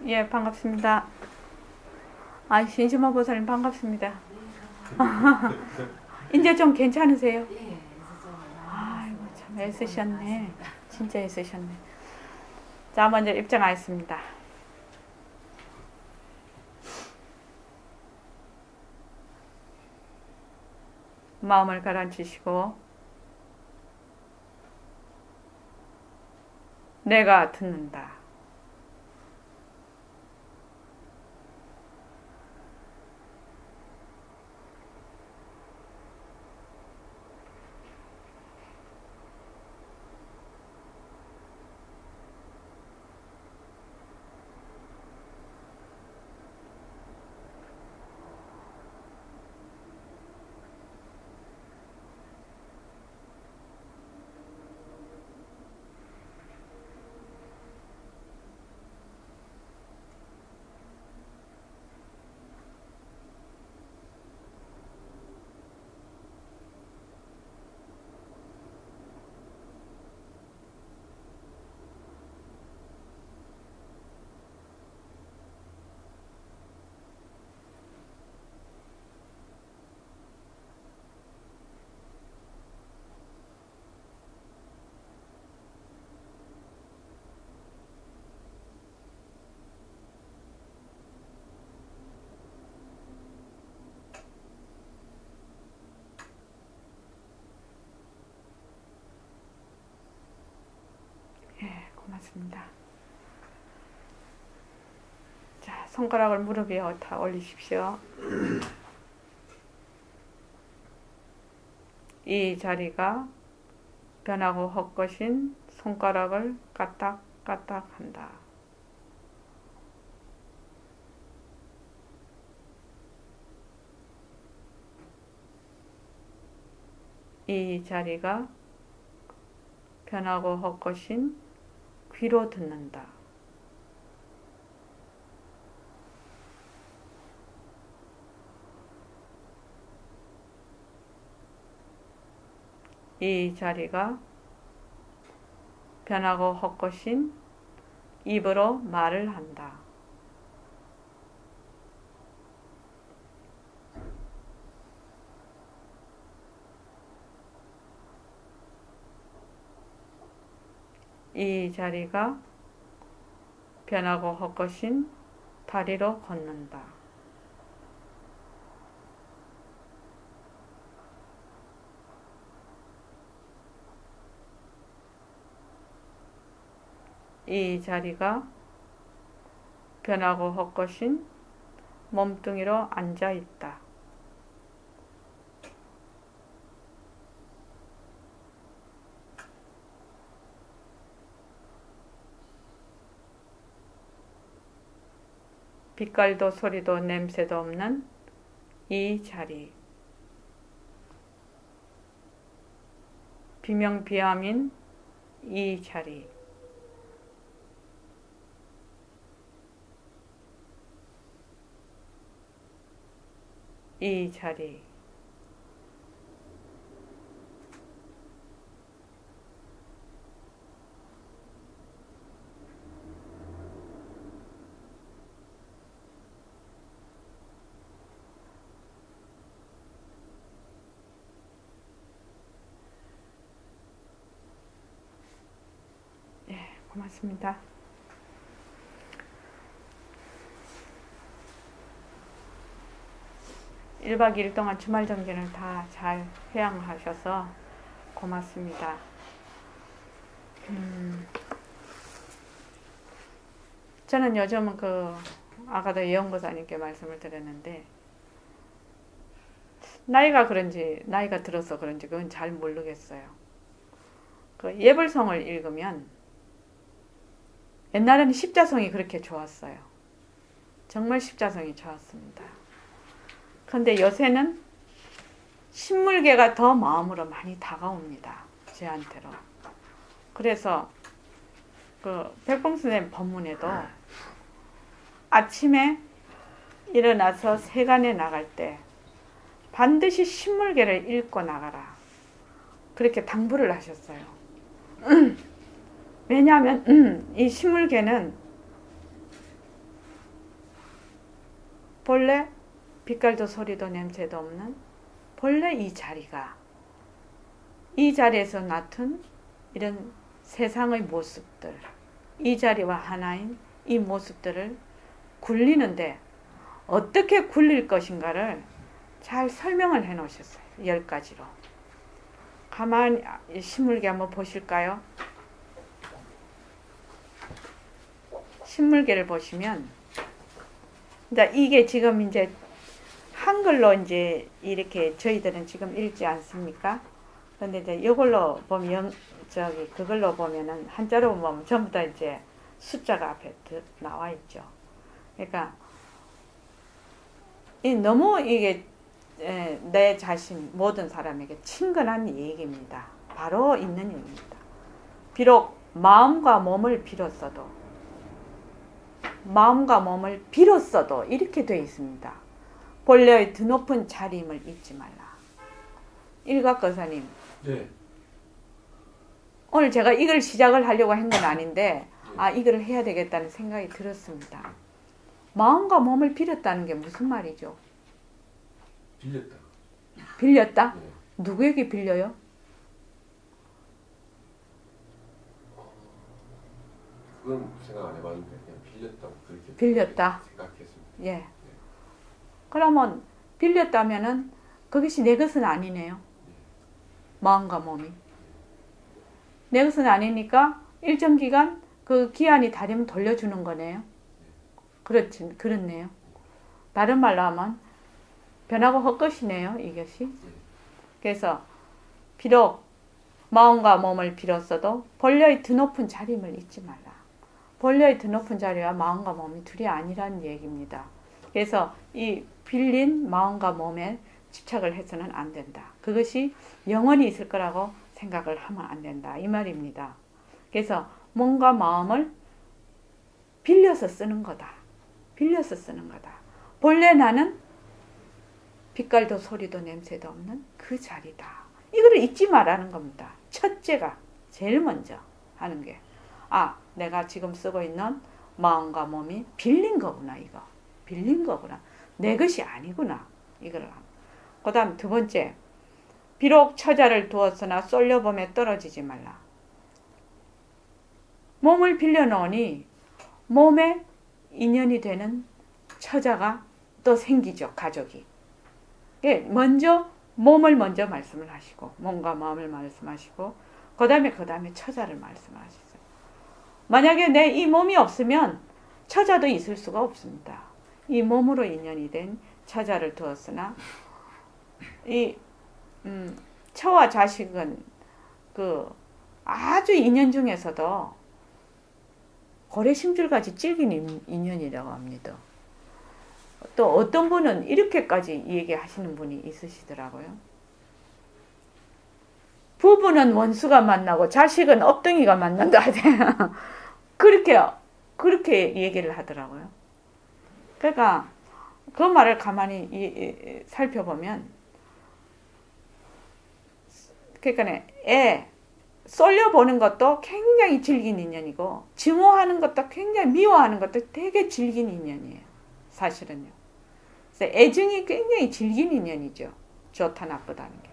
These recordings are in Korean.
예, 반갑습니다. 아, 신심한 보살님 반갑습니다. 이제 좀 괜찮으세요? 예, 그래서 좀 많이 아이고, 났어요. 참 애쓰셨네. 많습니다. 진짜 애쓰셨네. 자, 먼저 입장하겠습니다. 마음을 가라앉히시고 내가 듣는다. 예, 고맙습니다. 자, 손가락을 무릎 위에 다 올리십시오. 이 자리가 변하고 헛것인 손가락을 까딱까딱 한다. 이 자리가 변하고 헛것인 귀로 듣는다. 이 자리가 변하고 헛것인 입으로 말을 한다. 이 자리가 변하고 헛것인 다리로 걷는다. 이 자리가 변하고 헛것인 몸뚱이로 앉아 있다. 빛깔도 소리도 냄새도 없는 이 자리. 비명비암인 이 자리. 이 자리. 예, 고맙습니다. 1박 2일 동안 주말 정기를 다 잘 회양하셔서 고맙습니다. 저는 요즘은 아까도 예언고사님께 말씀을 드렸는데, 나이가 들어서 그런지 그건 잘 모르겠어요. 예불성을 읽으면, 옛날에는 십자성이 그렇게 좋았어요. 정말 십자성이 좋았습니다. 그런데 요새는 신물계가 더 마음으로 많이 다가옵니다. 저한테로. 그래서 백봉스님 법문에도 아침에 일어나서 세간에 나갈 때 반드시 신물계를 읽고 나가라. 그렇게 당부를 하셨어요. 왜냐하면 이 신물계는 본래 빛깔도 소리도 냄새도 없는 본래 이 자리에서 나툰 이런 세상의 모습들, 이 자리와 하나인 이 모습들을 굴리는데 어떻게 굴릴 것인가를 잘 설명을 해 놓으셨어요. 10가지로. 가만히 신물계 한번 보실까요? 신물계를 보시면 이게 지금 이제 한글로 이제 이렇게 저희들은 지금 읽지 않습니까? 근데 이제 이걸로 보면 그걸로 보면은 한자로 보면 전부 다 이제 숫자가 앞에 나와 있죠. 그러니까 너무 이게 내 자신 모든 사람에게 친근한 얘기입니다. 바로 있는 얘기입니다. 비록 마음과 몸을 빌었어도 이렇게 되어 있습니다. 본래의 드높은 자리임을 잊지 말라. 일각거사님. 네. 오늘 제가 이걸 시작을 하려고 한 건 아닌데 이걸 해야 되겠다는 생각이 들었습니다. 마음과 몸을 빌었다는 게 무슨 말이죠? 빌렸다. 빌렸다? 네. 누구에게 빌려요? 그건 생각 안 해봤는데 그냥 빌렸다고 그렇게 빌렸다? 생각했습니다. 예. 네. 그러면 빌렸다면은 그것이 내 것은 아니네요. 마음과 몸이. 내 것은 아니니까 일정 기간 그 기한이 다 되면 돌려주는 거네요. 그렇네요. 다른 말로 하면 변하고 헛것이네요, 이것이. 그래서 비록 마음과 몸을 빌었어도 본래의 드높은 자리임을 잊지 말라. 본래의 드높은 자리와 마음과 몸이 둘이 아니라는 얘기입니다. 그래서 이 빌린 마음과 몸에 집착을 해서는 안 된다. 그것이 영원히 있을 거라고 생각을 하면 안 된다. 이 말입니다. 그래서 몸과 마음을 빌려서 쓰는 거다. 빌려서 쓰는 거다. 본래 나는 빛깔도 소리도 냄새도 없는 그 자리다. 이거를 잊지 말라는 겁니다. 첫째가 제일 먼저 하는 게 내가 지금 쓰고 있는 마음과 몸이 빌린 거구나. 이거 빌린 거구나. 내 것이 아니구나. 이거를. 그 다음 두 번째, 비록 처자를 두었으나 쏠려봄에 떨어지지 말라. 몸을 빌려놓으니 몸에 인연이 되는 처자가 또 생기죠. 가족이. 먼저 몸을 먼저 말씀을 하시고 몸과 마음을 말씀하시고 그 다음에 처자를 말씀하셨어요. 만약에 내 이 몸이 없으면 처자도 있을 수가 없습니다. 이 몸으로 인연이 된 처자를 두었으나 이 처와 자식은 그 아주 인연 중에서도 고래심줄같이 질긴 인연이라고 합니다. 또 어떤 분은 이렇게까지 얘기하시는 분이 있으시더라고요. 부부는 원수가 만나고 자식은 엎덩이가 만난다 하대요. 그렇게 얘기를 하더라고요. 그러니까 그 말을 가만히 살펴보면 그러니까 쏠려보는 것도 굉장히 질긴 인연이고 증오하는 것도 굉장히 미워하는 것도 되게 질긴 인연이에요. 사실은요. 그래서 애증이 굉장히 질긴 인연이죠. 좋다 나쁘다는 게.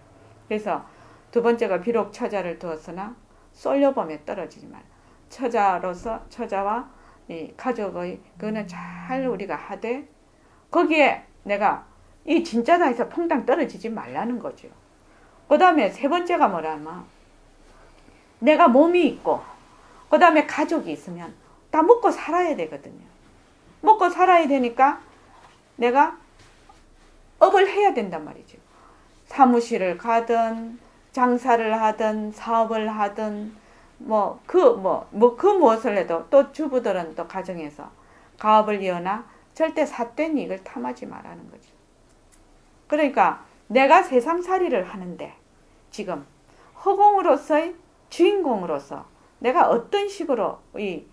그래서 두 번째가 비록 처자를 두었으나 쏠려봄에 떨어지지 말라. 처자와 이 가족의 그거는 잘 우리가 하되 거기에 내가 이 진짜다 해서 퐁당 떨어지지 말라는 거죠. 그 다음에 세 번째가 뭐라면 내가 몸이 있고 그 다음에 가족이 있으면 다 먹고 살아야 되거든요. 먹고 살아야 되니까 내가 업을 해야 된단 말이죠. 사무실을 가든 장사를 하든 사업을 하든 그 무엇을 해도 또 주부들은 또 가정에서 가업을 이어나 절대 삿된 이익을 탐하지 말라는 거죠. 그러니까 내가 세상살이를 하는데 지금 허공으로서의 주인공으로서 내가 어떤 식으로 이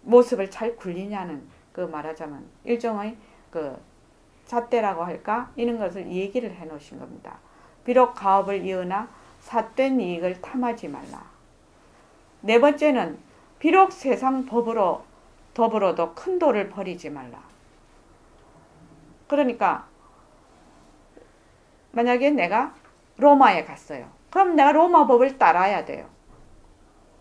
모습을 잘 굴리냐는 그 말하자면 일종의 그 잣대라고 할까 이런 것을 얘기를 해 놓으신 겁니다. 비록 가업을 이으나 삿된 이익을 탐하지 말라. 네 번째는 비록 세상 법으로 더불어도 큰 도를 버리지 말라. 그러니까 만약에 내가 로마에 갔어요. 그럼 내가 로마 법을 따라야 돼요.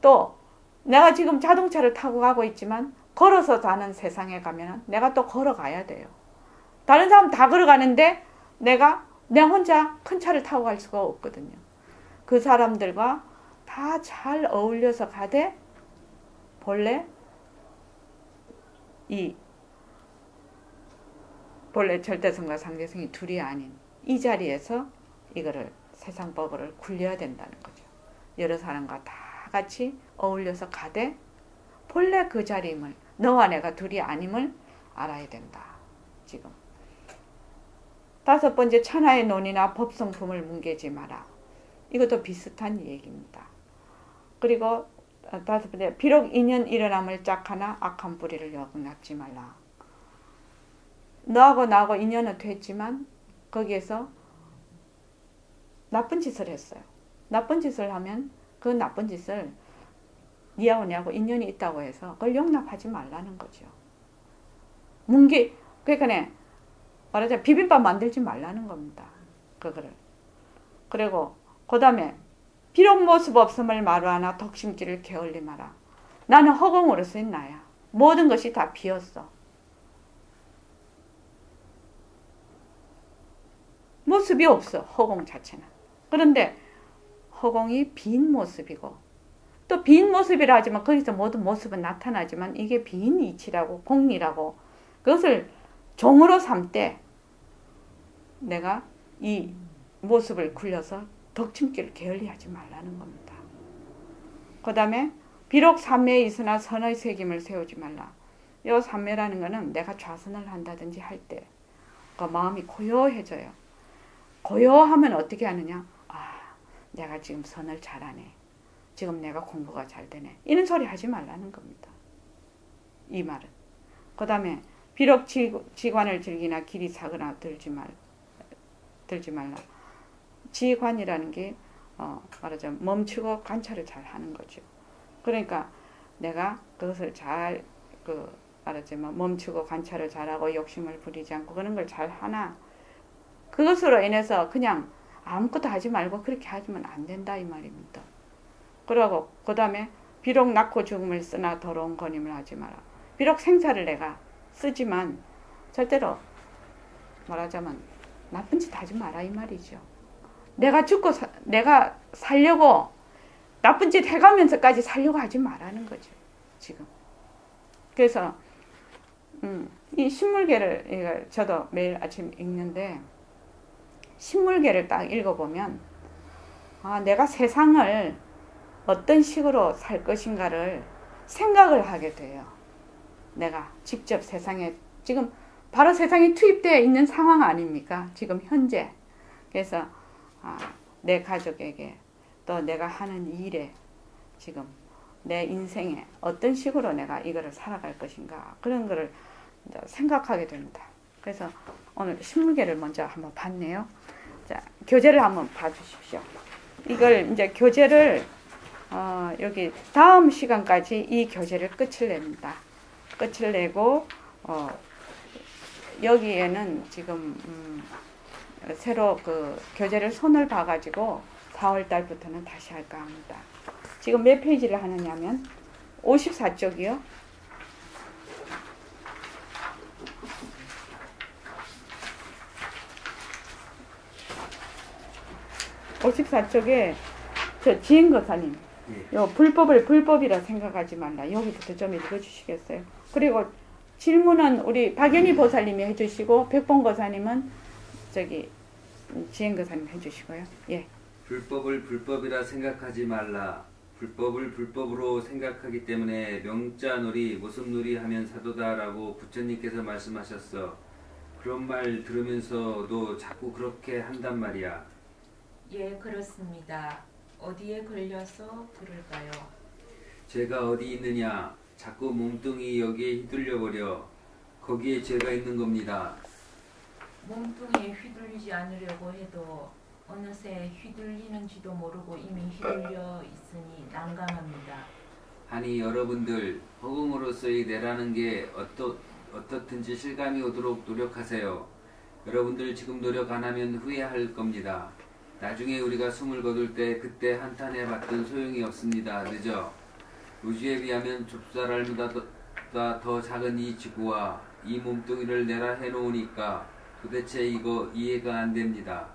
또 내가 지금 자동차를 타고 가고 있지만 걸어서 사는 세상에 가면 내가 또 걸어가야 돼요. 다른 사람 다 걸어가는데 내가 혼자 큰 차를 타고 갈 수가 없거든요. 그 사람들과 다 잘 어울려서 가되 본래 절대성과 상대성이 둘이 아닌 이 자리에서 이거를 세상 법을 굴려야 된다는 거죠. 여러 사람과 다 같이 어울려서 가되 본래 그 자리임을, 너와 내가 둘이 아님을 알아야 된다. 지금 5번째, 천하의 논이나 법성품을 뭉개지 마라. 이것도 비슷한 얘기입니다. 그리고 5번째, 비록 인연 일어남을 짝하나 악한 뿌리를 영납지 말라. 너하고 나하고 인연은 됐지만 거기에서 나쁜 짓을 했어요. 나쁜 짓을 하면 그 나쁜 짓을 니하고 내하고 인연이 있다고 해서 그걸 용납하지 말라는 거죠. 그러니까 말하자면 비빔밥 만들지 말라는 겁니다. 그거를. 그리고 그 다음에 비록 모습 없음을 마루하나 덕심지를 게을리 마라. 나는 허공으로서인 나야. 모든 것이 다 비었어. 모습이 없어. 허공 자체는. 그런데 허공이 빈 모습이고 또 빈 모습이라 하지만 거기서 모든 모습은 나타나지만 이게 빈 이치라고 공리라고 그것을 종으로 삼때 내가 이 모습을 굴려서 덕심기를 게을리하지 말라는 겁니다. 그 다음에 비록 삼매에 있으나 선의 새김을 세우지 말라. 이 삼매라는 거는 내가 좌선을 한다든지 할 때 그 마음이 고요해져요. 고요하면 어떻게 하느냐? 내가 지금 선을 잘하네. 지금 내가 공부가 잘 되네. 이런 소리 하지 말라는 겁니다. 이 말은. 그 다음에 비록 지관을 즐기나 길이 사거나 들지 말라. 지관이라는 게 말하자면 멈추고 관찰을 잘 하는 거죠. 그러니까 내가 그것을 잘 말하자면 멈추고 관찰을 잘하고 욕심을 부리지 않고 그런 걸 잘 하나 그것으로 인해서 그냥 아무것도 하지 말고 그렇게 하면 안 된다 이 말입니다. 그러고 그 다음에 비록 낳고 죽음을 쓰나 더러운 권임을 하지 마라. 비록 생사를 내가 쓰지만 절대로 말하자면 나쁜 짓 하지 마라 이 말이죠. 내가 죽고 내가 살려고 나쁜 짓 해가면서까지 살려고 하지 말라는 거죠. 지금. 그래서 이 신물계를 저도 매일 아침 읽는데 신물계를 딱 읽어보면 내가 세상을 어떤 식으로 살 것인가를 생각을 하게 돼요. 내가 직접 세상에 지금 바로 세상에 투입되어 있는 상황 아닙니까? 지금 현재. 그래서 내 가족에게 또 내가 하는 일에 지금 내 인생에 어떤 식으로 내가 이거를 살아갈 것인가 그런 거를 생각하게 됩니다. 그래서 오늘 신물계를 먼저 한번 봤네요. 자, 교재를 한번 봐주십시오. 이걸 이제 교재를 여기 다음 시간까지 이 교재를 끝을 냅니다. 끝을 내고 여기에는 지금 새로 그 교재를 손을 봐가지고 4월 달부터는 다시 할까 합니다. 지금 몇 페이지를 하느냐면 54쪽이요. 54쪽에 저 지행거사님 요 불법을 불법이라 생각하지 말라. 여기부터 좀 읽어주시겠어요? 그리고 질문은 우리 박연희 보살님이 해주시고 백봉거사님은 저기 지행거사님 해주시고요. 예. 불법을 불법이라 생각하지 말라. 불법을 불법으로 생각하기 때문에 명자놀이 모습놀이 하면 사도다라고 부처님께서 말씀하셨어. 그런 말 들으면서도 자꾸 그렇게 한단 말이야. 예, 그렇습니다. 어디에 걸려서 그럴까요? 죄가 어디 있느냐? 자꾸 몸뚱이 여기에 휘둘려버려. 거기에 죄가 있는 겁니다. 몸뚱이에 휘둘리지 않으려고 해도 어느새 휘둘리는지도 모르고 이미 휘둘려 있으니 난감합니다. 아니 여러분들 허공으로서의 내라는 게 어떻든지 실감이 오도록 노력하세요. 여러분들 지금 노력 안 하면 후회할 겁니다. 나중에 우리가 숨을 거둘 때 그때 한탄해 봤던 소용이 없습니다. 늦어. 우주에 비하면 좁쌀알보다 더 작은 이 지구와 이 몸뚱이를 내라 해놓으니까 도대체 이거 이해가 안 됩니다.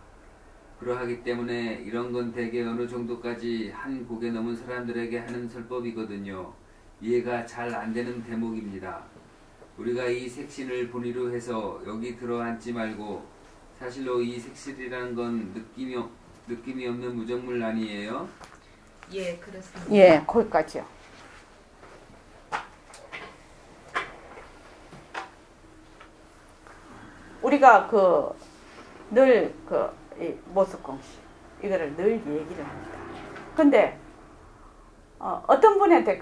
그러하기 때문에 이런 건 대개 어느 정도까지 한 곡에 넘은 사람들에게 하는 설법이거든요. 이해가 잘 안 되는 대목입니다. 우리가 이 색신을 본의로 해서 여기 들어앉지 말고 사실로 이 색신이란 건 느낌이 없는 무정물 아니에요? 예, 그렇습니다. 예, 거기까지요. 우리가 늘 이 모습공식 이거를 늘 얘기를 합니다. 근데 어떤 분한테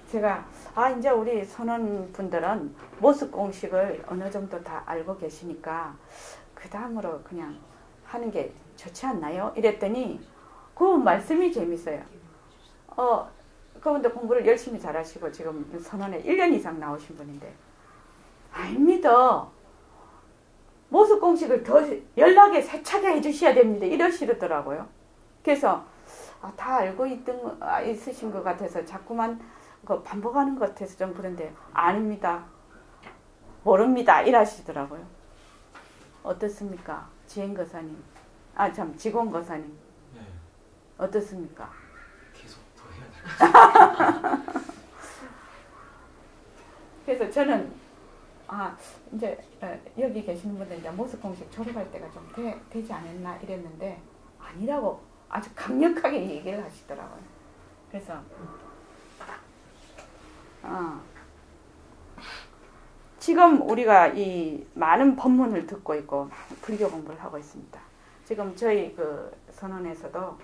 제가 이제 우리 선원분들은 모습공식을 어느 정도 다 알고 계시니까 그 다음으로 그냥 하는 게 좋지 않나요? 이랬더니 그 말씀이 재밌어요. 그분도 공부를 열심히 잘하시고 지금 선원에 1년 이상 나오신 분인데 아닙니다. 모습공식을 더 연락에 세차게 해주셔야 됩니다. 이러시더라고요. 그래서 다 알고 있으신 것 같아서 자꾸만 반복하는 것 같아서 좀 그런데 아닙니다. 모릅니다. 이러시더라고요. 어떻습니까? 지행 거사님. 직원 거사님. 네. 어떻습니까? 계속 더 해야 될 것 같아요. 그래서 저는 이제 여기 계시는 분들 이제 모습공식 졸업할 때가 좀 되지 않았나 이랬는데 아니라고 아주 강력하게 얘기를 하시더라고요. 그래서 지금 우리가 이 많은 법문을 듣고 있고 불교 공부를 하고 있습니다. 지금 저희 선원에서도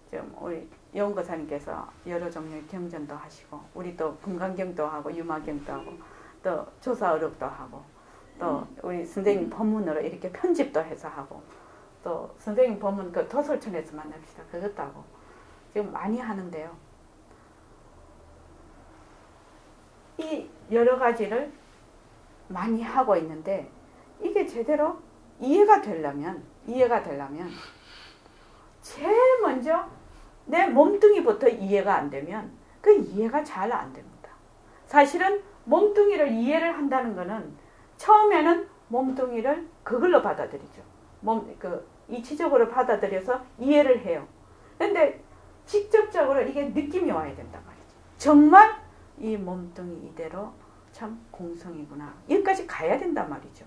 지금 우리 영거사님께서 여러 종류의 경전도 하시고 우리 또 금강경도 하고 유마경도 하고 또 조사어록도 하고 또 우리 선생님 법문으로 이렇게 편집도 해서 하고 또 선생님 법문 도솔천에서 만납시다 그것도 하고 지금 많이 하는데요. 이 여러 가지를 많이 하고 있는데 이게 제대로 이해가 되려면 제일 먼저 내 몸뚱이부터 이해가 안 되면 그 이해가 잘 안 됩니다. 사실은 몸뚱이를 이해를 한다는 것은 처음에는 몸뚱이를 그걸로 받아들이죠. 이치적으로 받아들여서 이해를 해요. 그런데 직접적으로 이게 느낌이 와야 된단 말이죠. 정말 이 몸뚱이 이대로 참 공성이구나. 여기까지 가야 된단 말이죠.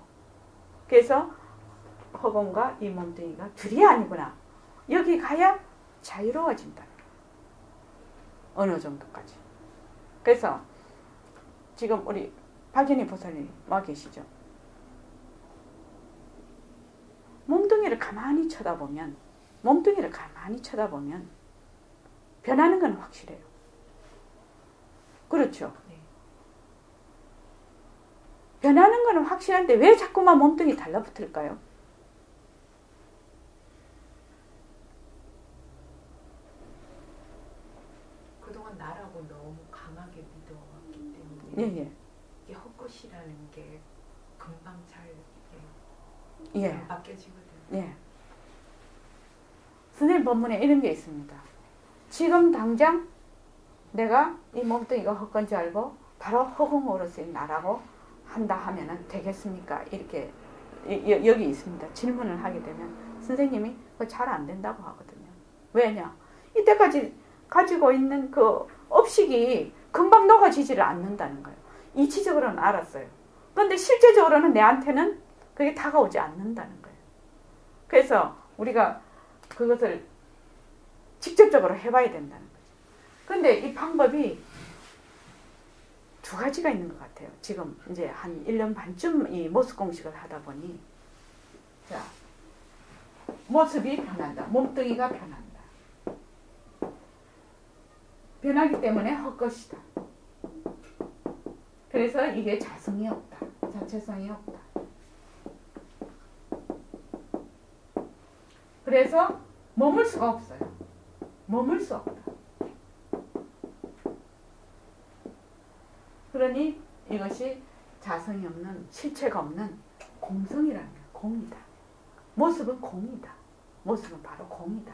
그래서 허공과 이 몸뚱이가 둘이 아니구나. 여기 가야 자유로워진다. 어느 정도까지. 그래서 지금 우리 박연희 보살님 와 계시죠? 몸뚱이를 가만히 쳐다보면 변하는 건 확실해요. 그렇죠? 네. 변하는 건 확실한데 왜 자꾸만 몸뚱이 달라붙을까요? 그동안 나라고 너무 강하게 믿어왔기 때문에 예. 이게 헛것이라는 게 금방 잘 바뀌어지거든요. 예. 선생님 법문에 이런 게 있습니다. 지금 당장 내가 이 몸뚱이가 헛건지 알고 바로 허공으로서의 나라고 한다 하면은 되겠습니까? 이렇게 여기 있습니다. 질문을 하게 되면 선생님이 그거 잘 안 된다고 하거든요. 왜냐? 이때까지 가지고 있는 그 업식이 금방 녹아지지를 않는다는 거예요. 이치적으로는 알았어요. 그런데 실제적으로는 내한테는 그게 다가오지 않는다는 거예요. 그래서 우리가 그것을 직접적으로 해봐야 된다는 거죠. 그런데 이 방법이 두 가지가 있는 것 같아요. 지금 이제 한 1년 반쯤 이 모습 공식을 하다 보니 자, 모습이 변한다. 몸뚱이가 변한다. 변하기 때문에 헛것이다. 그래서 이게 자성이 없다. 자체성이 없다. 그래서 머물 수가 없어요. 머물 수 없다. 그러니 이것이 자성이 없는, 실체가 없는 공성이라는 거예요. 공이다. 모습은 공이다. 모습은 바로 공이다.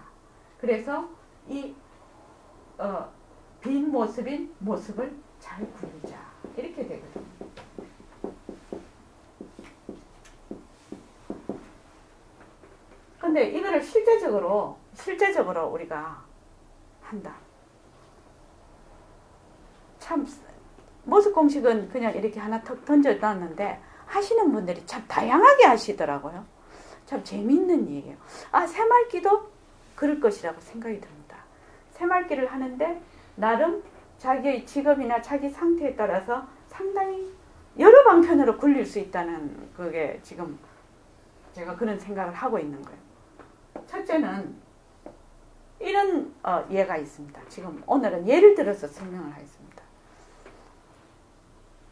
그래서 이 빈 모습인 모습을 잘 구르자. 이렇게 되거든요. 근데 이거를 실제적으로 우리가 한다. 참 모습 공식은 그냥 이렇게 하나 턱 던져놨는데 하시는 분들이 참 다양하게 하시더라고요. 참 재미있는 얘기예요. 아, 새말기도 그럴 것이라고 생각이 듭니다. 새말기를 하는데 나름 자기의 직업이나 자기 상태에 따라서 상당히 여러 방편으로 굴릴 수 있다는 그게 지금 제가 그런 생각을 하고 있는 거예요. 첫째는 이런 예가 있습니다. 지금 오늘은 예를 들어서 설명을 하겠습니다.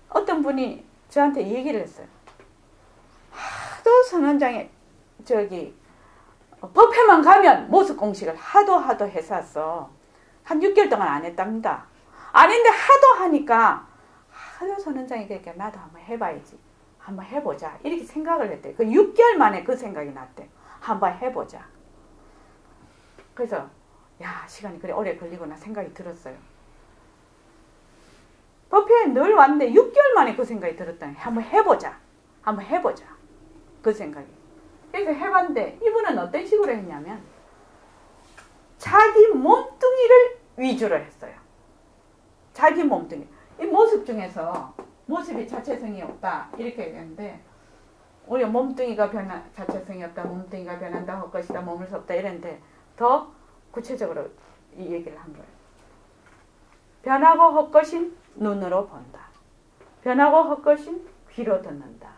어떤 분이 저한테 얘기를 했어요. 하도 선원장에 법회만 가면 모습 공식을 하도 해서 왔어. 한 6개월 동안 안 했답니다. 안 했는데 하도 하니까 하도 선원장이 그러니까 나도 한번 해봐야지. 한번 해보자. 이렇게 생각을 했대요. 그 6개월 만에 그 생각이 났대요. 한번 해보자. 그래서 야, 시간이 그래 오래 걸리구나 생각이 들었어요. 법회에 늘 왔는데 6개월 만에 그 생각이 들었다니 한번 해보자. 그 생각이. 그래서 해봤는데 이분은 어떤 식으로 했냐면 자기 몸뚱이를 위주로 했어요. 자기 몸뚱이. 이 모습 중에서 모습이 자체성이 없다 이렇게 얘기했는데 우리가 몸뚱이가 자체성이 없다, 몸뚱이가 변한다, 헛것이다, 머물 수 없다 이랬는데 더 구체적으로 이 얘기를 한 거예요. 변하고 헛것인 눈으로 본다. 변하고 헛것인 귀로 듣는다.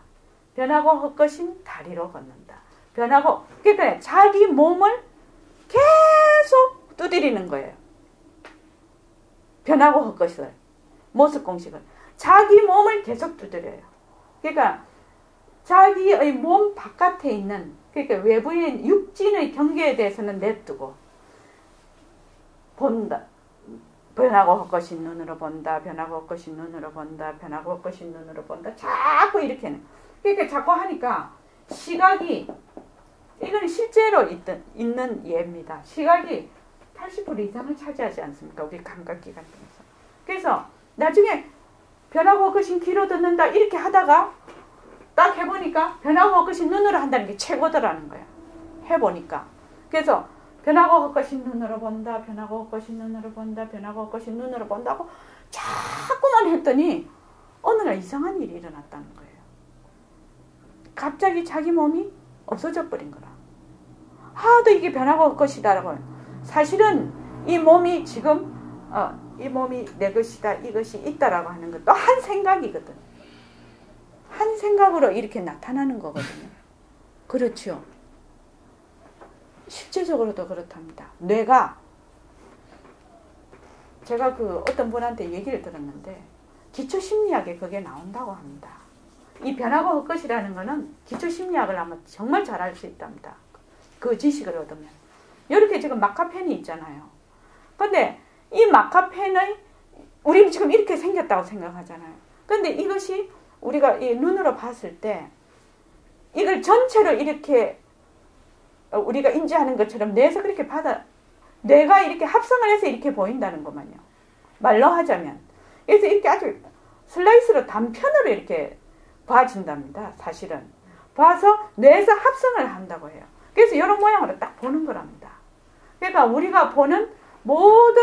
변하고 헛것인 다리로 걷는다. 변하고 그러니까 자기 몸을 계속 두드리는 거예요. 변하고 헛것을 모습 공식을 자기 몸을 계속 두드려요. 그러니까 자기의 몸 바깥에 있는 그러니까 외부인 육진의 경계에 대해서는 냅두고 본다. 변하고 헛것인 눈으로 본다. 변하고 헛것인 눈으로 본다. 변하고 헛것인 눈으로 본다. 자꾸 이렇게 하는. 그러니까 자꾸 하니까 시각이 이건 실제로 있는 예입니다. 시각이 80% 이상을 차지하지 않습니까? 우리 감각기관 중에서. 그래서 나중에 변하고 헛것인 귀로 듣는다 이렇게 하다가 딱 해보니까 변하고 헛것인 눈으로 한다는 게 최고더라는 거야. 해보니까. 그래서 변하고 헛것인 눈으로 본다. 변하고 헛것인 눈으로 본다. 변하고 헛것인 눈으로 본다고 자꾸만 했더니 어느 날 이상한 일이 일어났다는 거예요. 갑자기 자기 몸이 없어져 버린 거라. 하도 이게 변하고 헛것이다라고. 사실은 이 몸이 지금 이 몸이 내 것이다, 이것이 있다라고 하는 것도 한 생각이거든. 한 생각으로 이렇게 나타나는 거거든요. 그렇죠. 실제적으로도 그렇답니다. 뇌가 제가 어떤 분한테 얘기를 들었는데 기초심리학에 그게 나온다고 합니다. 이 변하고 헛것이라는 거는 기초심리학을 하면 정말 잘 알 수 있답니다. 그 지식을 얻으면. 이렇게 지금 마카펜이 있잖아요. 근데 이 마카펜의 우리는 지금 이렇게 생겼다고 생각하잖아요. 근데 이것이 우리가 이 눈으로 봤을 때 이걸 전체로 이렇게 우리가 인지하는 것처럼 뇌에서 그렇게 뇌가 이렇게 합성을 해서 이렇게 보인다는 것만요. 말로 하자면. 그래서 이렇게 아주 슬라이스로 단편으로 이렇게 봐진답니다. 사실은. 봐서 뇌에서 합성을 한다고 해요. 그래서 이런 모양으로 딱 보는 거랍니다. 그러니까 우리가 보는 모든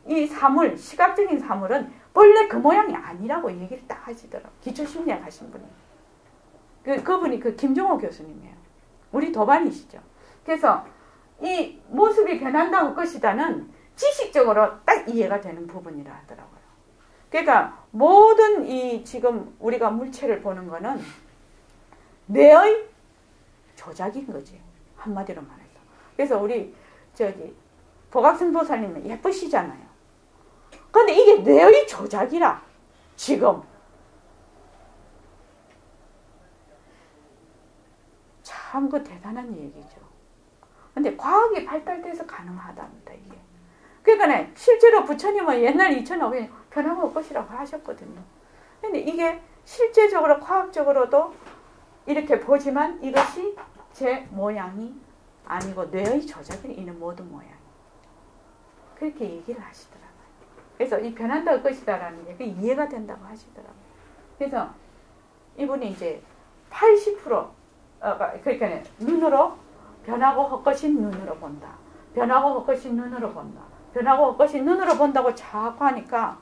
이 사물, 시각적인 사물은 본래 그 모양이 아니라고 얘기를 딱 하시더라고요. 기초심리학 하신 분이. 그분이 김종호 교수님이에요. 우리 도반이시죠. 그래서 이 모습이 변한다고 것이다는 지식적으로 딱 이해가 되는 부분이라 하더라고요. 그러니까 모든 이 지금 우리가 물체를 보는 거는 뇌의 조작인 거지. 한마디로 말해서. 그래서 우리 보각선 보살님은 예쁘시잖아요. 근데 이게 뇌의 조작이라. 지금. 참 대단한 얘기죠. 근데 과학이 발달돼서 가능하답니다, 이게. 그러니까 실제로 부처님은 옛날 2500년 변화가 올 것이라고 하셨거든요. 근데 이게 실제적으로 과학적으로도 이렇게 보지만 이것이 제 모양이 아니고 뇌의 조작이 있는 모든 모양. 그렇게 얘기를 하시더라고요. 그래서 이 변한다 할 것이다라는 게 이해가 된다고 하시더라고요. 그래서 이분이 이제 80% 그러니까 눈으로 변하고 헛것인 눈으로 본다. 변하고 헛것인 눈으로 본다. 변하고 헛것인 눈으로 본다고 자꾸 하니까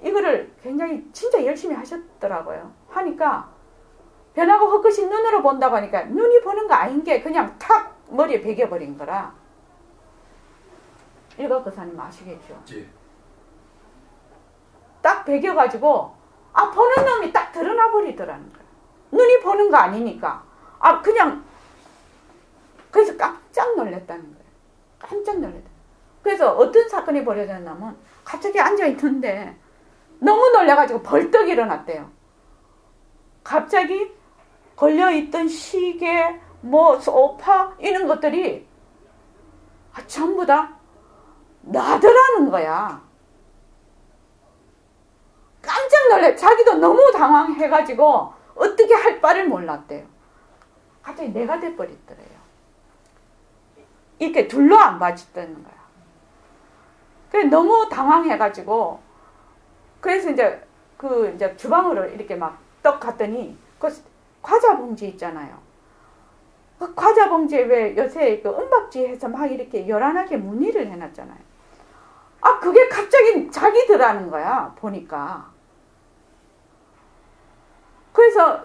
이거를 굉장히 진짜 열심히 하셨더라고요. 하니까 변하고 헛것인 눈으로 본다고 하니까 눈이 보는 거 아닌 게 그냥 탁 머리에 배겨버린 거라. 일각거사님 아시겠죠? 예. 딱 배겨가지고 보는 놈이 딱 드러나 버리더라는 거야. 눈이 보는 거 아니니까. 그냥 그래서 깜짝 놀랐다는 거예요. 깜짝 놀랐다. 그래서 어떤 사건이 벌어졌냐면 갑자기 앉아있는데 너무 놀라가지고 벌떡 일어났대요. 갑자기 걸려있던 시계, 소파 이런 것들이 전부 다 나더라는 거야. 깜짝 놀래. 자기도 너무 당황해가지고 어떻게 할 바를 몰랐대요. 갑자기 내가 돼버렸더래요. 이렇게 둘러 안 봐주다는 거야. 그래서 너무 당황해가지고 그래서 이제 주방으로 이렇게 막 떡 갔더니 그 과자 봉지 있잖아요. 그 과자 봉지에 왜 요새 그 은박지에서 막 이렇게 요란하게 무늬를 해놨잖아요. 그게 갑자기 자기더라는 거야, 보니까. 그래서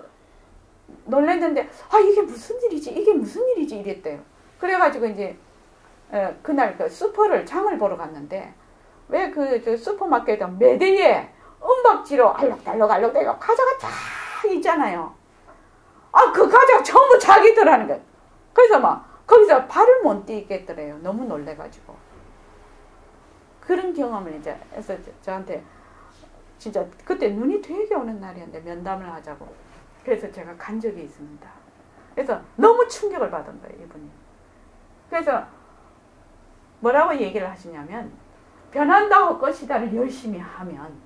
놀랐는데, 이게 무슨 일이지? 이게 무슨 일이지? 이랬대요. 그래가지고 이제, 그날 그 슈퍼를 장을 보러 갔는데, 왜 저 슈퍼마켓에 매대에 은박지로 알록달록대고 과자가 쫙 있잖아요. 그 과자가 전부 자기더라는 거예요. 그래서 막, 거기서 발을 못 떼겠더래요. 너무 놀래가지고. 그런 경험을 이제 해서 저한테 진짜 그때 눈이 되게 오는 날이었는데 면담을 하자고. 그래서 제가 간 적이 있습니다. 그래서 너무 충격을 받은 거예요, 이분이. 그래서 뭐라고 얘기를 하시냐면 변한다 헛것이다를 열심히 하면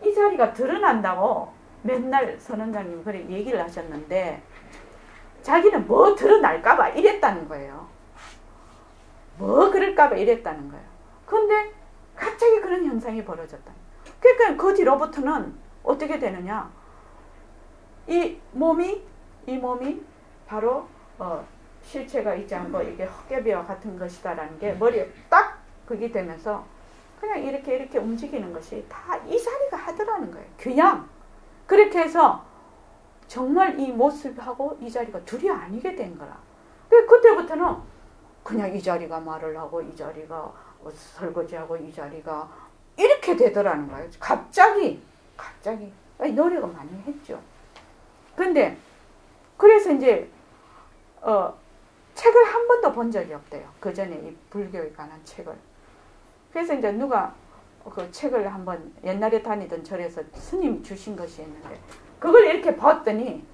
이 자리가 드러난다고 맨날 선원장님 그렇게 얘기를 하셨는데 자기는 뭐 드러날까봐 이랬다는 거예요. 뭐 그럴까봐 이랬다는 거예요. 근데 갑자기 그런 현상이 벌어졌다. 그러니까 그 뒤로부터는 어떻게 되느냐? 이 몸이 바로 실체가 있지 않고 이게 헛개비와 같은 것이다라는 게 머리에 딱 그게 되면서 그냥 이렇게 움직이는 것이 다 이 자리가 하더라는 거예요. 그냥 그렇게 해서 정말 이 모습하고 이 자리가 둘이 아니게 된 거라. 그때부터는 그냥 이 자리가 말을 하고 이 자리가 설거지하고 이 자리가 이렇게 되더라는 거예요. 갑자기 노력을 많이 했죠. 근데 그래서 이제 책을 한 번도 본 적이 없대요. 그 전에 이 불교에 관한 책을. 그래서 이제 누가 그 책을 한번 옛날에 다니던 절에서 스님이 주신 것이 있는데 그걸 이렇게 봤더니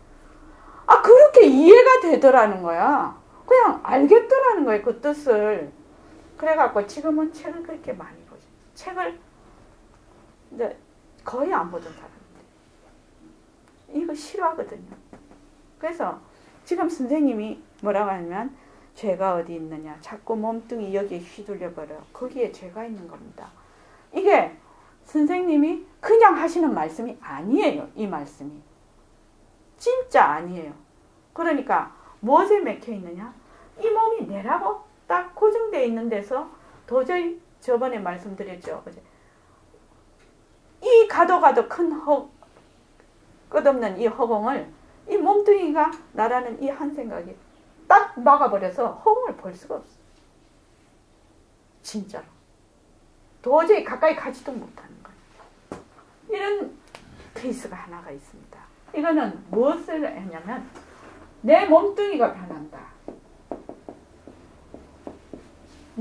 그렇게 이해가 되더라는 거야. 그냥 알겠더라는 거예요, 그 뜻을. 그래갖고 지금은 책을 그렇게 많이 보죠. 책을 이제 거의 안 보던 사람인데 이거 싫어하거든요. 그래서 지금 선생님이 뭐라고 하냐면 죄가 어디 있느냐, 자꾸 몸뚱이 여기에 휘둘려 버려. 거기에 죄가 있는 겁니다. 이게 선생님이 그냥 하시는 말씀이 아니에요. 이 말씀이 진짜 아니에요. 그러니까 무엇에 맥혀 있느냐? 이 몸이 내라고 딱 고정되어 있는 데서 도저히 저번에 말씀드렸죠. 이 가도 큰 끝없는 이 허공을 이 몸뚱이가 나라는 이 한 생각이 딱 막아버려서 허공을 볼 수가 없어. 진짜로. 도저히 가까이 가지도 못하는 거예요. 이런 케이스가 하나가 있습니다. 이거는 무엇을 했냐면 내 몸뚱이가 변한다.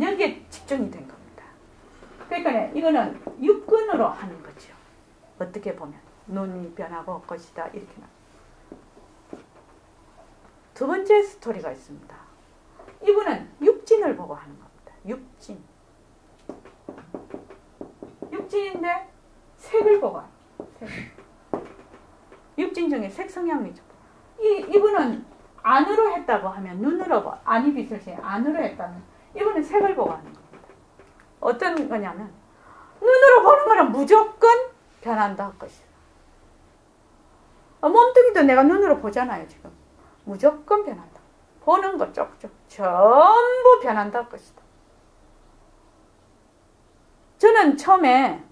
여기에 집중이 된 겁니다. 그러니까 이거는 육근으로 하는 거죠. 어떻게 보면 눈이 변하고 것이다 이렇게 나. 두 번째 스토리가 있습니다. 이분은 육진을 보고 하는 겁니다. 육진인데 색을 보고 육진 중에 색성향 미촉법. 이분은 안으로 했다고 하면 눈으로 봐. 안이 빛을 시 안으로 했다면 이분은 색을 보고 하는 겁니다. 어떤 거냐면 눈으로 보는 거는 무조건 변한다 할 것이다. 몸뚱이도 내가 눈으로 보잖아요. 지금 무조건 변한다. 보는 것 쪽쪽 전부 변한다 할 것이다. 저는 처음에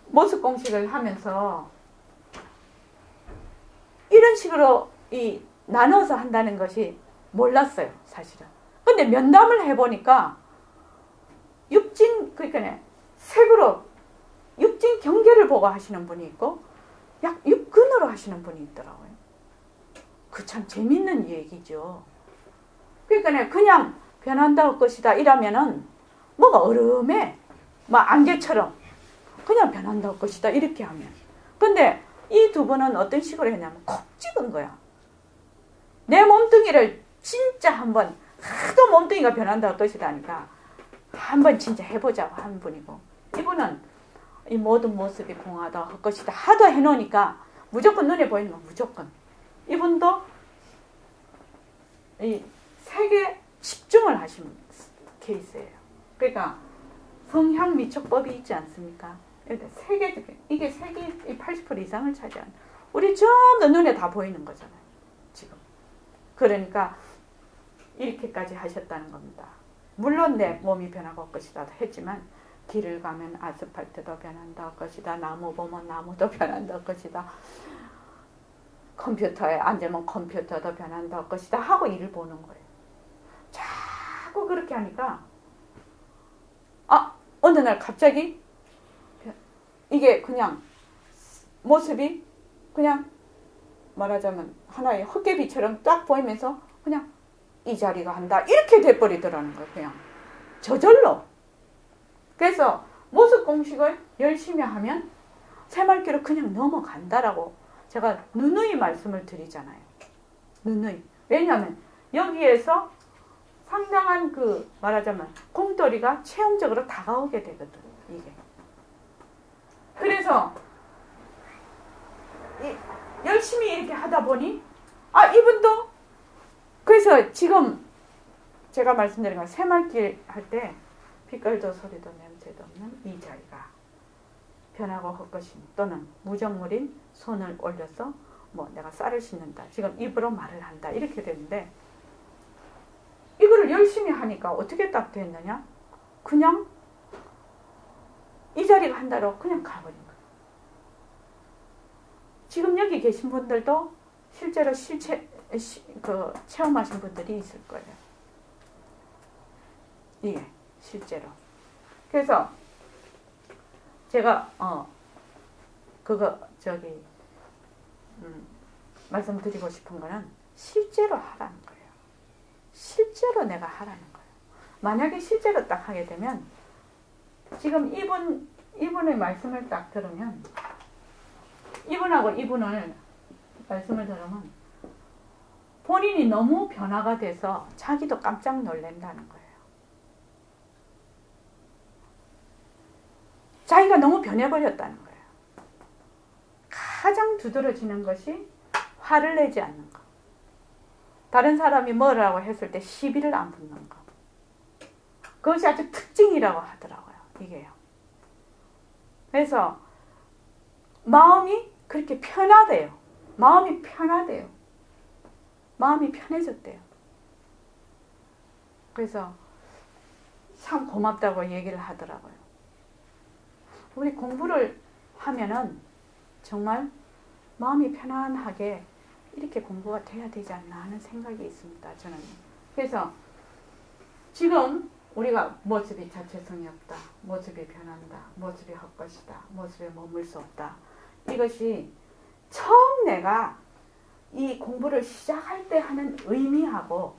모습 공식을 하면서 이런 식으로 나눠서 한다는 것이 몰랐어요, 사실은. 근데 면담을 해보니까 그러니까 색으로 육진 경계를 보고 하시는 분이 있고 약 육근으로 하시는 분이 있더라고요. 그 참 재밌는 얘기죠. 그러니까 그냥 변한다 할 것이다 이러면은 뭐가 얼음에 막 안개처럼 그냥 변한다 할 것이다 이렇게 하면. 근데 이 두 분은 어떤 식으로 했냐면 콕 찍은 거야. 내 몸뚱이를 진짜 한번 하도 몸뚱이가 변한다 할 것이다 하니까 한번 진짜 해보자고 한 분이고, 이분은 이 모든 모습이 공하다 할 것이다 하도 해놓으니까 무조건 눈에 보이는 건 무조건. 이분도 이 색에 집중을 하신 케이스예요. 그러니까 성향 미촉법이 있지 않습니까? 색에, 이게 색이 80% 이상을 차지하는, 우리 전부 눈에 다 보이는 거잖아요, 지금. 그러니까 이렇게까지 하셨다는 겁니다. 물론 내 몸이 변화할 것이다 했지만 길을 가면 아스팔트도 변한다 할 것이다. 나무 보면 나무도 변한다 할 것이다. 컴퓨터에 앉으면 컴퓨터도 변한다 할 것이다 하고 일을 보는 거예요. 자꾸 그렇게 하니까 어느 날 갑자기 이게 그냥 모습이 그냥 말하자면 하나의 헛개비처럼 딱 보이면서 그냥 이 자리가 한다 이렇게 돼버리더라는 거예요. 그냥 저절로. 그래서 모습 공식을 열심히 하면 새말기로 그냥 넘어간다라고 제가 누누이 말씀을 드리잖아요. 누누이. 왜냐하면 여기에서 상당한 말하자면 공돌이가 체험적으로 다가오게 되거든, 이게. 그래서 열심히 이렇게 하다 보니 이분도 그래서 지금 제가 말씀드린 건 새말길 할 때 빛깔도 소리도 냄새도 없는 이 자리가 변하고 헛것인 또는 무정물인 손을 올려서 내가 쌀을 씻는다. 지금 입으로 말을 한다. 이렇게 되는데 이거를 열심히 하니까 어떻게 딱 됐느냐? 그냥 이 자리가 한다로 그냥 가버린 거예요. 지금 여기 계신 분들도 실제로 체험하신 분들이 있을 거예요. 이게 실제로. 그래서 제가 말씀드리고 싶은 거는 실제로 하라는 거예요. 실제로 내가 하라는 거예요. 만약에 실제로 딱 하게 되면 지금 이분의 말씀을 딱 들으면 이분하고 이분을 말씀을 들으면 본인이 너무 변화가 돼서 자기도 깜짝 놀란다는 거예요. 자기가 너무 변해버렸다는 거예요. 가장 두드러지는 것이 화를 내지 않는 것. 다른 사람이 뭐라고 했을 때 시비를 안 붙는 것. 그것이 아주 특징이라고 하더라고요. 이게요. 그래서 마음이 그렇게 편하대요. 마음이 편하대요. 마음이 편해졌대요. 그래서 참 고맙다고 얘기를 하더라고요. 우리 공부를 하면은 정말 마음이 편안하게 이렇게 공부가 돼야 되지 않나 하는 생각이 있습니다. 저는. 그래서 지금 우리가 모습이 자체성이 없다. 모습이 변한다. 모습이 헛것이다. 모습에 머물 수 없다. 이것이 처음 내가 이 공부를 시작할 때 하는 의미하고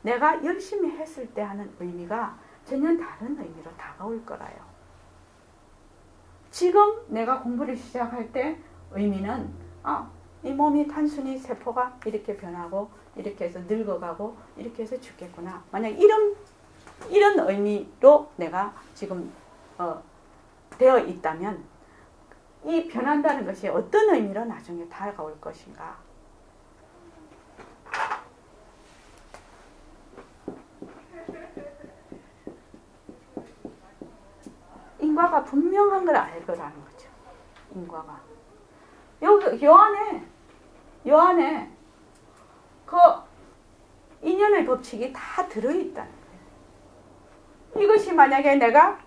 내가 열심히 했을 때 하는 의미가 전혀 다른 의미로 다가올 거라요. 지금 내가 공부를 시작할 때 의미는 이 몸이 단순히 세포가 이렇게 변하고 이렇게 해서 늙어가고 이렇게 해서 죽겠구나. 만약 이런 의미로 내가 지금 되어 있다면 이 변한다는 것이 어떤 의미로 나중에 다가올 것인가. 인과가 분명한 걸 알거라는 거죠. 인과가. 요 안에 그 인연의 법칙이 다 들어있다는 거예요. 이것이 만약에 내가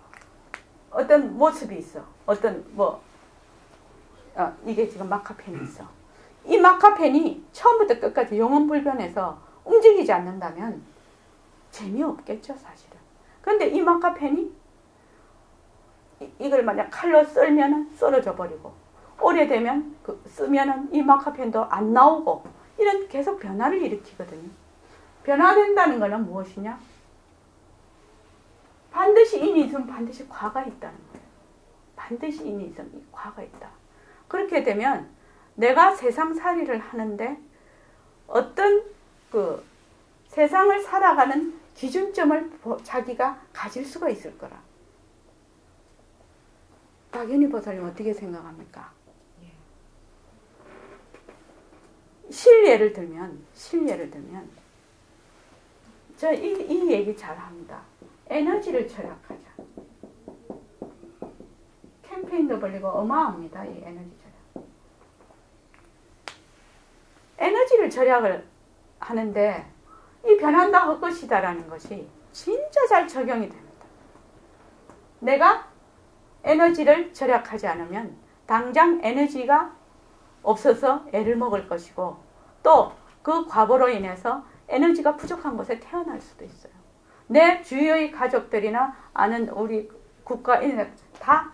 어떤 모습이 있어. 어떤 이게 지금 마카펜이 있어. 이 마카펜이 처음부터 끝까지 영원불변해서 움직이지 않는다면 재미없겠죠, 사실은. 그런데 이 마카펜이 이걸 만약 칼로 썰면은 썰어져 버리고, 오래되면 쓰면은 이 마카펜도 안 나오고, 이런 계속 변화를 일으키거든요. 변화된다는 것은 무엇이냐? 반드시 인이 있으면 반드시 과가 있다는 거예요. 반드시 인이 있으면 과가 있다. 그렇게 되면 내가 세상살이를 하는데 어떤 그 세상을 살아가는 기준점을 자기가 가질 수가 있을 거라. 박연희 보살님 어떻게 생각합니까? 실례를 들면 저 이 얘기 잘 합니다. 에너지를 절약하자. 캠페인도 벌리고 어마합니다. 이 에너지 절약. 에너지를 절약을 하는데 이 변한다 할 것이다라는 것이 진짜 잘 적용이 됩니다. 내가 에너지를 절약하지 않으면 당장 에너지가 없어서 애를 먹을 것이고, 또 그 과보로 인해서 에너지가 부족한 곳에 태어날 수도 있어요. 내 주위의 가족들이나 아는 우리 국가인 다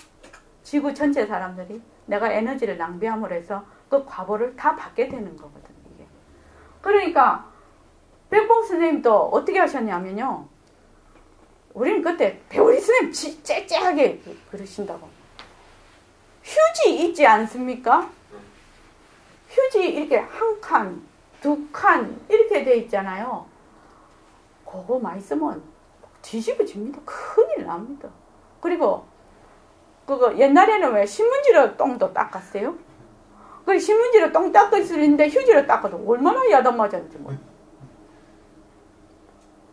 지구 전체 사람들이 내가 에너지를 낭비함으로 해서 그 과보를 다 받게 되는 거거든요. 이게. 그러니까 백봉 선생님도 어떻게 하셨냐면요. 우리는 그때 배우리 선생님 째째하게 그러신다고. 휴지 있지 않습니까? 휴지 이렇게 한 칸, 두 칸 이렇게 돼 있잖아요. 그거 많이 쓰면 뒤집어집니다. 큰일 납니다. 그리고 그거 옛날에는 왜 신문지로 똥도 닦았어요? 그 신문지로 똥 닦을 수 있는데 휴지로 닦아도 얼마나 야단 맞았는지 뭐.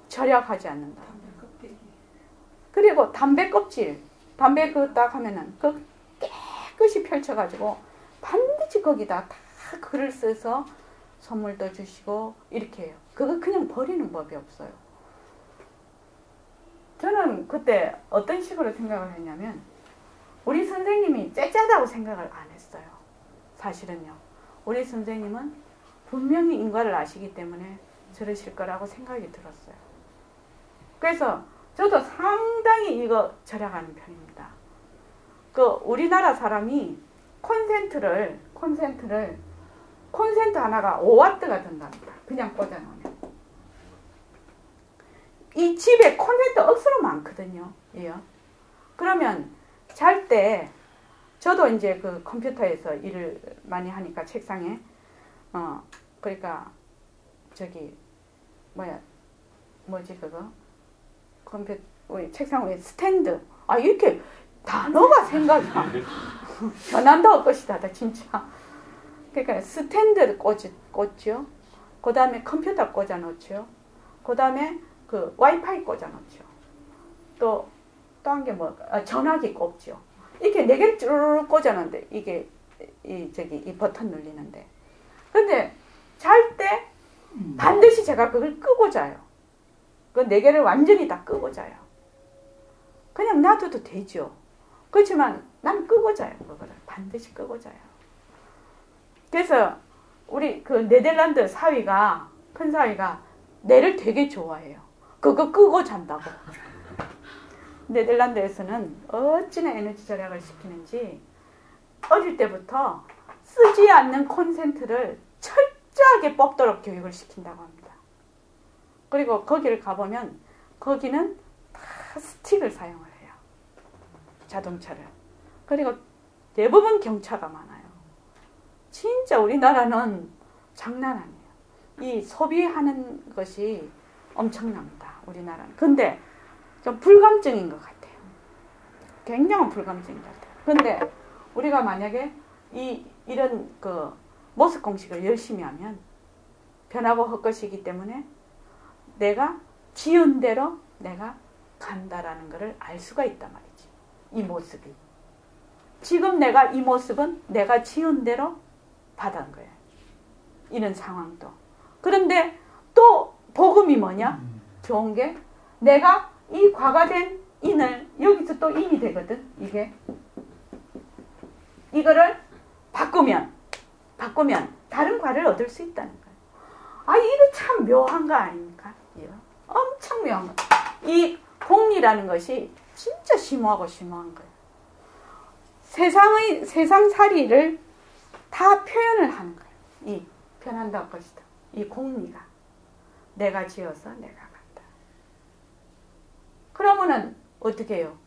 절약하지 않는다. 그리고 담배 껍질, 담배 그거 딱 하면은 그 깨끗이 펼쳐가지고 반드시 거기다 다 글을 써서 선물도 주시고 이렇게 해요. 그거 그냥 버리는 법이 없어요. 저는 그때 어떤 식으로 생각을 했냐면, 우리 선생님이 째짜다고 생각을 안 했어요. 사실은요. 우리 선생님은 분명히 인과를 아시기 때문에 저러실 거라고 생각이 들었어요. 그래서 저도 상당히 이거 절약하는 편입니다. 우리나라 사람이 콘센트 하나가 5W가 든답니다. 그냥 꽂아놓으면. 이 집에 콘센트 억수로 많거든요. 그러면 잘 때, 저도 이제 그 컴퓨터에서 일을 많이 하니까 책상에, 그러니까, 책상 위에 스탠드. 이렇게 단어가 생각이 나. 변한다 할 것이다, 진짜. 그러니까 스탠드를 꽂죠. 그 다음에 컴퓨터 꽂아놓죠. 그 다음에 그 와이파이 꽂아놓죠. 또 한 게 전화기 꼽죠. 이렇게 4개를 쭈르륵 꽂아놓는데, 이게, 이 버튼 눌리는데. 근데 잘 때 반드시 제가 그걸 끄고 자요. 그 4개를 완전히 다 끄고 자요. 그냥 놔둬도 되죠. 그렇지만 난 끄고 자요. 그거를 반드시 끄고 자요. 그래서 우리 그 네덜란드 큰 사위가 내를 되게 좋아해요. 그거 끄고 잔다고. 네덜란드에서는 어찌나 에너지 절약을 시키는지 어릴 때부터 쓰지 않는 콘센트를 철저하게 뽑도록 교육을 시킨다고 합니다. 그리고 거기를 가보면 거기는 다 스틱을 사용을 해요. 자동차를. 그리고 대부분 경차가 많아요. 진짜 우리나라는 장난 아니에요. 이 소비하는 것이 엄청납니다. 우리나라는. 근데 좀 불감증인 것 같아요. 굉장한 불감증인 것 같아요. 근데 우리가 만약에 이런 그 모습 공식을 열심히 하면 변하고 헛것이기 때문에 내가 지은 대로 내가 간다라는 것을 알 수가 있단 말이지. 이 모습이. 지금 내가 이 모습은 내가 지은 대로 받은 거야. 이런 상황도. 그런데 또 복음이 뭐냐? 좋은 게 내가 이 과가 된 인을 여기서 또 인이 되거든. 이게. 이거를 바꾸면 다른 과를 얻을 수 있다는 거예요. 아, 이거 참 묘한 거 아닙니까? 엄청 묘한 거. 이 공리라는 것이 진짜 심오하고 심오한 거예요. 세상살이를 다 표현을 하는 거예요. 이 변한다고 것이다. 이 공리가. 내가 지어서 내가 간다. 그러면은 어떻게 해요?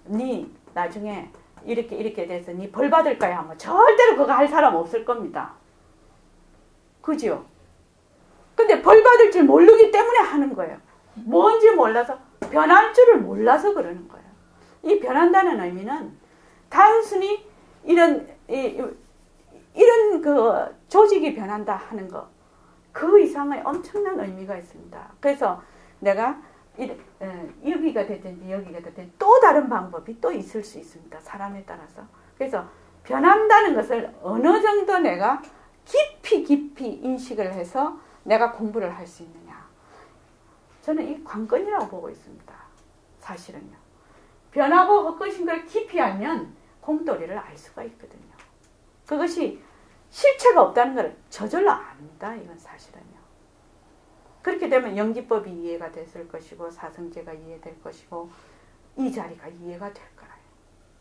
네 나중에 이렇게 돼서 네 벌 받을 거야 하면 절대로 그거 할 사람 없을 겁니다. 그죠? 근데 벌 받을 줄 모르기 때문에 하는 거예요. 뭔지 몰라서, 변할 줄을 몰라서 그러는 거예요. 이 변한다는 의미는 단순히 이런 그 조직이 변한다 하는 거, 그 이상의 엄청난 의미가 있습니다. 그래서 내가 여기가 됐든지 여기가 됐든지 또 다른 방법이 또 있을 수 있습니다. 사람에 따라서. 그래서 변한다는 것을 어느 정도 내가 깊이 인식을 해서 내가 공부를 할 수 있느냐. 저는 이 관건이라고 보고 있습니다. 사실은요. 변하고 헛것인 걸 깊이 알면 공도리를 알 수가 있거든요. 그것이 실체가 없다는 걸 저절로 압니다. 이건 사실은요. 그렇게 되면 연기법이 이해가 됐을 것이고 사성제가 이해될 것이고 이 자리가 이해가 될 거예요.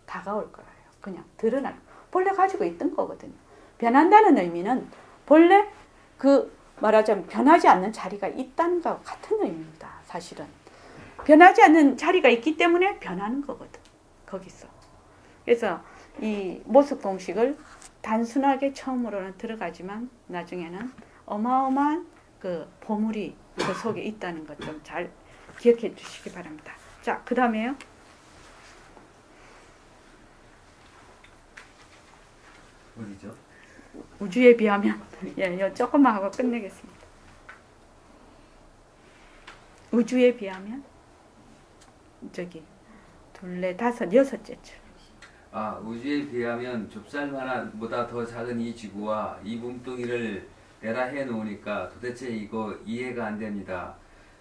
다가올 거예요. 그냥 드러날. 본래 가지고 있던 거거든요. 변한다는 의미는 본래 말하자면 변하지 않는 자리가 있다는 것과 같은 의미입니다. 사실은. 변하지 않는 자리가 있기 때문에 변하는 거거든. 거기서. 그래서 이 모습 공식을 단순하게 처음으로는 들어가지만 나중에는 어마어마한 그 보물이 그 속에 있다는 것 좀 잘 기억해 주시기 바랍니다. 자, 그 다음에요. 어디죠? 우주에 비하면 요 조금만 하고 끝내겠습니다. 우주에 비하면 저기 둘, 넷, 다섯, 여섯째 줄. 우주에 비하면 좁쌀만한보다 더 작은 이 지구와 이 몸뚱이를 내라 해놓으니까 도대체 이거 이해가 안 됩니다.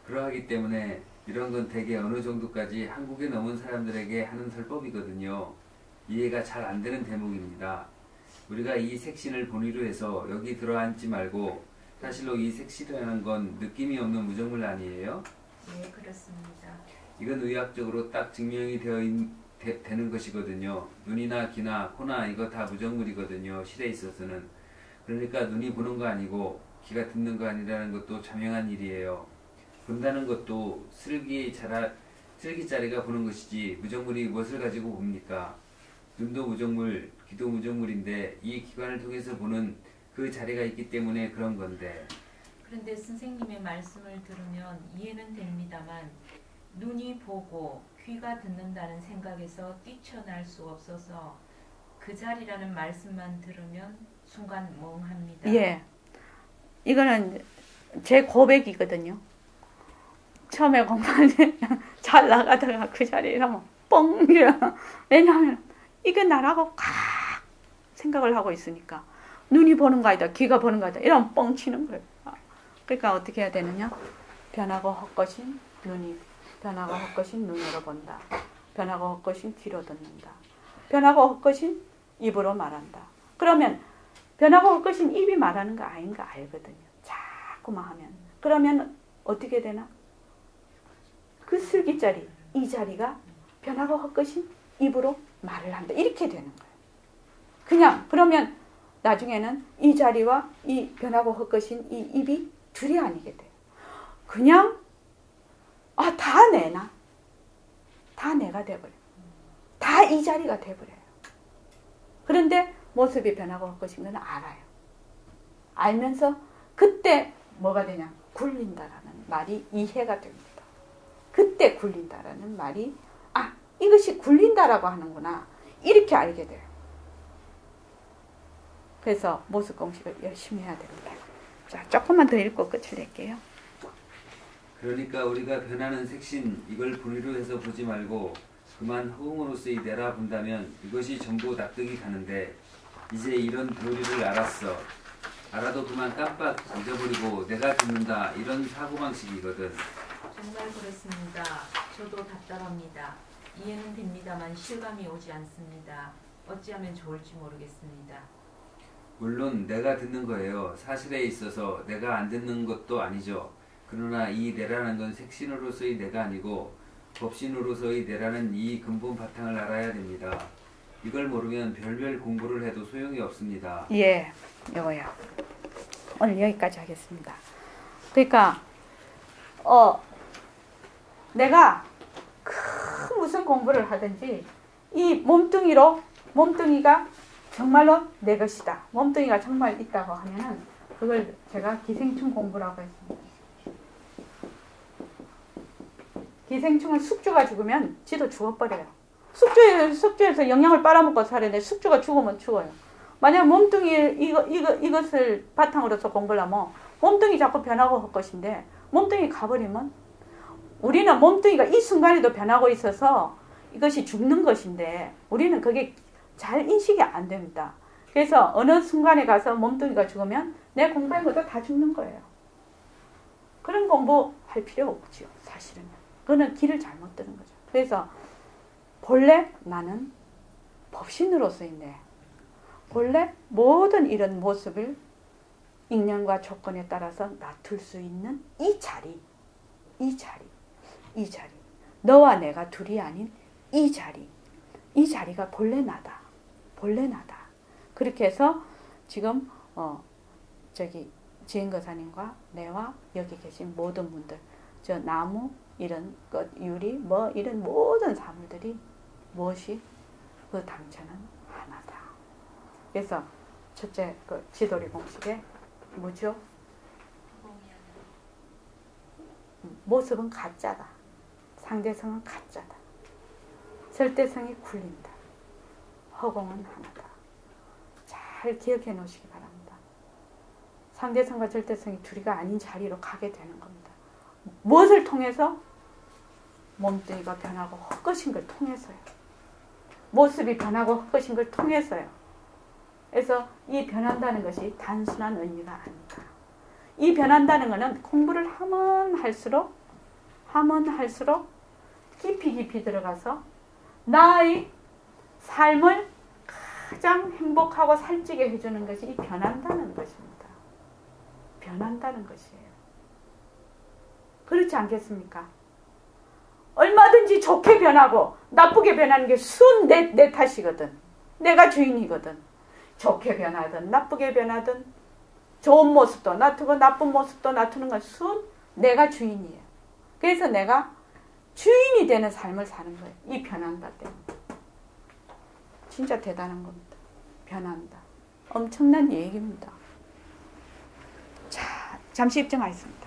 그러하기 때문에 이런 건 되게 어느 정도까지 한국에 넘은 사람들에게 하는 설법이거든요. 이해가 잘 안 되는 대목입니다. 우리가 이 색신을 본위로 해서 여기 들어앉지 말고 사실로 이 색신이라는 건 느낌이 없는 무정물 아니에요? 네, 그렇습니다. 이건 의학적으로 딱 증명이 되는 것이거든요. 눈이나 귀나 코나 이거 다 무정물이거든요. 실에 있어서는. 그러니까 눈이 보는 거 아니고 귀가 듣는 거 아니라는 것도 자명한 일이에요. 본다는 것도 슬기짜리가 보는 것이지 무정물이 무엇을 가지고 봅니까? 눈도 무정물, 귀도 무정물인데 이 기관을 통해서 보는 그 자리가 있기 때문에 그런 건데. 그런데 선생님의 말씀을 들으면 이해는 됩니다만 눈이 보고 귀가 듣는다는 생각에서 뛰쳐날 수 없어서 그 자리라는 말씀만 들으면 순간 멍합니다. 예, 이거는 제 고백이거든요. 처음에 공부할 때 잘 나가다가 그 자리에 하면 뻥 이래. 왜냐하면 이게 나라고 칵 생각을 하고 있으니까 눈이 보는 거 아니다, 귀가 보는 거 아니다 이러면 뻥 치는 거예요. 그러니까 어떻게 해야 되느냐? 변하고 헛것인 눈이, 변하고 헛것인 눈으로 본다. 변하고 헛것인 귀로 듣는다. 변하고 헛것인 입으로 말한다. 그러면 변하고 헛것인 입이 말하는 거 아닌가 알거든요. 자꾸만 하면. 그러면 어떻게 되나? 그 슬기자리, 이 자리가 변하고 헛것인 입으로 말을 한다. 이렇게 되는 거예요. 그냥 그러면 나중에는 이 자리와 이 변하고 헛것인 이 입이 둘이 아니게 돼요. 그냥 다 내나. 다 내가 돼버려요. 다 이 자리가 돼버려요. 그런데 모습이 변하고 헛것인 건 알아요. 알면서 그때 뭐가 되냐? 굴린다라는 말이 이해가 됩니다. 그때 굴린다라는 말이 이것이 굴린다라고 하는구나. 이렇게 알게 돼요. 그래서 모습 공식을 열심히 해야 됩니다. 자, 조금만 더 읽고 끝을 낼게요. 그러니까 우리가 변하는 색신 이걸 본의로 해서 보지 말고 그만 허공으로서의 내라 본다면 이것이 전부 납득이 가는데 이제 이런 도리를 알았어. 알아도 그만 깜빡 잊어버리고 내가 듣는다 이런 사고방식이거든. 정말 그렇습니다. 저도 답답합니다. 이해는 됩니다만 실감이 오지 않습니다. 어찌하면 좋을지 모르겠습니다. 물론 내가 듣는 거예요. 사실에 있어서 내가 안 듣는 것도 아니죠. 그러나 이 내라는 건 색신으로서의 내가 아니고 법신으로서의 내라는 이 근본 바탕을 알아야 됩니다. 이걸 모르면 별별 공부를 해도 소용이 없습니다. 예, 이거요. 오늘 여기까지 하겠습니다. 그러니까 내가 큰 무슨 공부를 하든지 이 몸뚱이가 정말로 내 것이다. 몸뚱이가 정말 있다고 하면은 그걸 제가 기생충 공부라고 했습니다. 기생충은 숙주가 죽으면 지도 죽어버려요. 숙주에서 영양을 빨아먹고 살아야 숙주가 죽으면 죽어요. 만약 몸뚱이 이것을 바탕으로서 공부를 하면 몸뚱이 자꾸 변하고 할 것인데 몸뚱이 가버리면 우리는 몸뚱이가 이 순간에도 변하고 있어서 이것이 죽는 것인데 우리는 그게 잘 인식이 안 됩니다. 그래서 어느 순간에 가서 몸뚱이가 죽으면 내 공부한 것도 다 죽는 거예요. 그런 공부할 필요 없죠. 사실은요. 그거는 길을 잘못 드는 거죠. 그래서 본래 나는 법신으로서인데 본래 모든 이런 모습을 인연과 조건에 따라서 놔둘 수 있는 이 자리 너와 내가 둘이 아닌 이 자리가 본래 나다. 그렇게 해서 지금 지은거사님과 내와 여기 계신 모든 분들 저 나무 이런 것 유리 뭐 이런 모든 사물들이 무엇이 그 당체는 하나다. 그래서 첫째 그 지도리 공식에 뭐죠? 모습은 가짜다. 상대성은 가짜다. 절대성이 굴린다. 허공은 하나다. 잘 기억해 놓으시기 바랍니다. 상대성과 절대성이 둘이가 아닌 자리로 가게 되는 겁니다. 무엇을 통해서? 몸뚱이가 변하고 헛것인 걸 통해서요. 모습이 변하고 헛것인 걸 통해서요. 그래서 이 변한다는 것이 단순한 의미가 아니다. 이 변한다는 것은 공부를 하면 할수록 깊이 들어가서 나의 삶을 가장 행복하고 살찌게 해주는 것이 이 변한다는 것입니다. 변한다는 것이에요. 그렇지 않겠습니까? 얼마든지 좋게 변하고 나쁘게 변하는 게 순 내 탓이거든. 내가 주인이거든. 좋게 변하든 나쁘게 변하든 좋은 모습도 놔두고 나쁜 모습도 놔두는 건 순 내가 주인이에요. 그래서 내가 주인이 되는 삶을 사는 거예요. 이 변한다 때문에. 진짜 대단한 겁니다. 변한다. 엄청난 얘기입니다. 자, 잠시 입증하겠습니다.